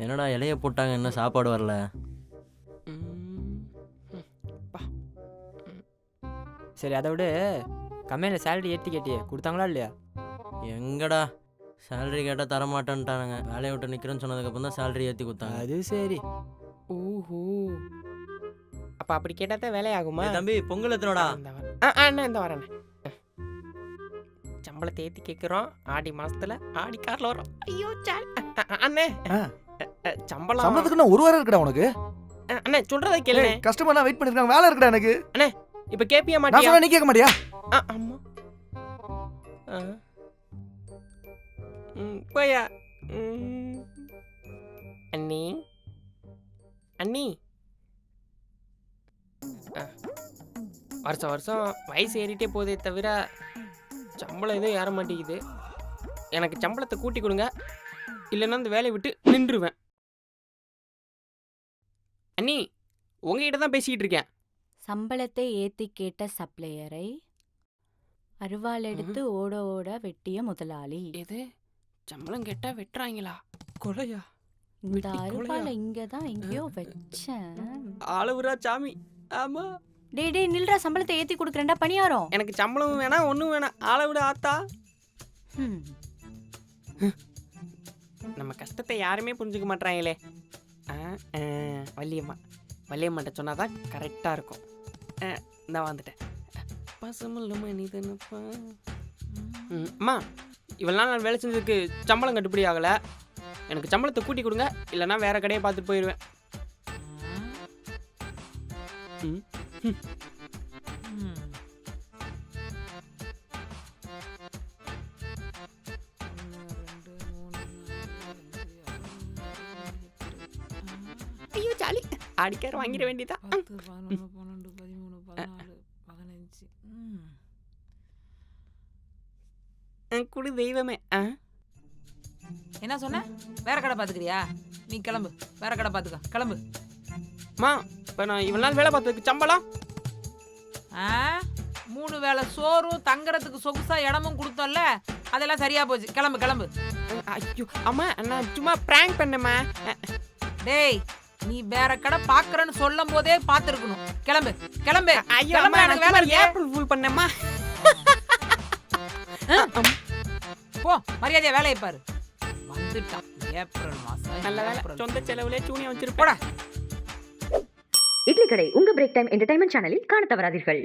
என்னடா இலைய போட்டாங்க, இன்னும் சாப்பாடு வரல? பா. சரி அதை விட கம்பெனியில் சேலரி ஏற்றி கேட்டியே கொடுத்தாங்களா இல்லையா? எங்கடா சேலரி கேட்டால் தரமாட்டேன்ட்டானுங்க. வேலையை விட்டு நிற்கிறேன்னு சொன்னதுக்கப்புறம் தான் சேலரி ஏற்றி கொடுத்தாங்க. அது சரி. ஓஹோ, அப்போ அப்படி கேட்டால் தான் வேலையாகுமா? ஏய் தம்பி, பொங்கல் எத்தனோடா? அண்ணா இந்த வரேன். சம்பளத்தை ஏற்றி கேட்குறோம் ஆடி மாசத்துல, ஆடி காரில் வரோம். ஐயோ சால் அண்ணே, சம்பளம் சம்பளத்துக்கு நான் ஒரு வாரம் இருக்குடா உனக்கு. அண்ணே சொல்றதை கேளு. கஸ்டமர் நான் வெயிட் பண்ணிருக்காங்க, வேலை இருக்குடா எனக்கு. அண்ணே இப்போ கேப்பியா நான் மாட்டியா? சொன்னா நீ கேட்க மாட்டியா? ஆமா. போயா. அண்ணி அண்ணி, வருஷம் வருஷம் வயசு ஏறிட்டே போதே தவிர சம்பளம் எதுவும் ஏற மாட்டேங்குது. எனக்கு சம்பளத்தை கூட்டி கொடுங்க, இல்லைன்னா இந்த வேலையை விட்டு நின்றுவேன். அண்ணி உங்ககிட்ட தான் பேசிக்கிட்டு இருக்கேன். சம்பளத்தை ஏத்தி கேட்ட சப்ளையரை அருவாள் எடுத்து ஓட ஓட வெட்டிய முதலாளி. எது சம்பளம் கேட்டா வெட்டுறாங்களா? கொலையா? இந்த வெட்டி அருவாளை கொலையா? இங்கதான் எங்கேயோ வச்சேன். ஆளவுரா சாமி. ஆமா, டேய் டேய் நில்றா, சம்பளத்தை ஏத்தி கொடுக்குறேன்டா பணியாரம். எனக்கு சம்பளமும் வேணாம் ஒன்றும் வேணாம். ஆளை விட ஆத்தா. ஹம். நம்ம கஷ்டத்தை யாருமே புரிஞ்சுக்க மாட்றாங்களே. வள்ளியம்மா, வள்ளியம்மாட்ட சொன்னாதான் கரெக்டாக இருக்கும். இந்த வந்துட்டேன். பசமுள்ள மனிதனப்பா. அம்மா, இவ்வளோ நாள் நான் வேலை செஞ்சதுக்கு சம்பளம் கட்டுப்படி ஆகலை. எனக்கு சம்பளத்தை கூட்டி கொடுங்க, இல்லைன்னா வேற கடையை பார்த்துட்டு போயிடுவேன். ஐயோ ஜாலி, அடிக்கார வாங்கிட வேண்டியதா. 10, 11, 12, 13, 14, 15. குடு தெய்வமே. என்ன சொன்ன? வேற கடை பாத்துக்கிறியா? நீ கிளம்பு, வேற கடை பாத்துக்க, கிளம்பு. மா, இப்போ நான் இவ்வளோ நாள் வேலை பார்த்ததுக்கு சம்பளம் 3 வேளை சோறும் தங்கறதுக்கு சொகுசா இடமும் கொடுத்தோம்ல, அதெல்லாம் சரியா போச்சு. கிளம்பு கிளம்பு. ஐயோ அம்மா, நான் சும்மா பிராங்க் பண்ணேம்மா. டேய், நீ வேற கடை பாக்குறேன்னு சொல்லும் போதே பாத்துருக்கணும். கிளம்பு கிளம்பு. ஐயோ கிளம்பு, அம்மா, எனக்கு நான் வேலை சும்மா இருக்கு. ஏப்ரல் ஃபுல் பண்ணேம்மா. போ, மரியாதையா வேலையை பாரு. வந்துட்டான் ஏப்ரல் மாசம். நல்ல வேலை, ஏப்ரல். சொந்த செலவுலே சூனியம் வச்சிருப்போட. இட்லி கடை உங்க பிரேக் டைம் என்டர்டைன்மெண்ட் சேனலில் காண தவறாதீர்கள்.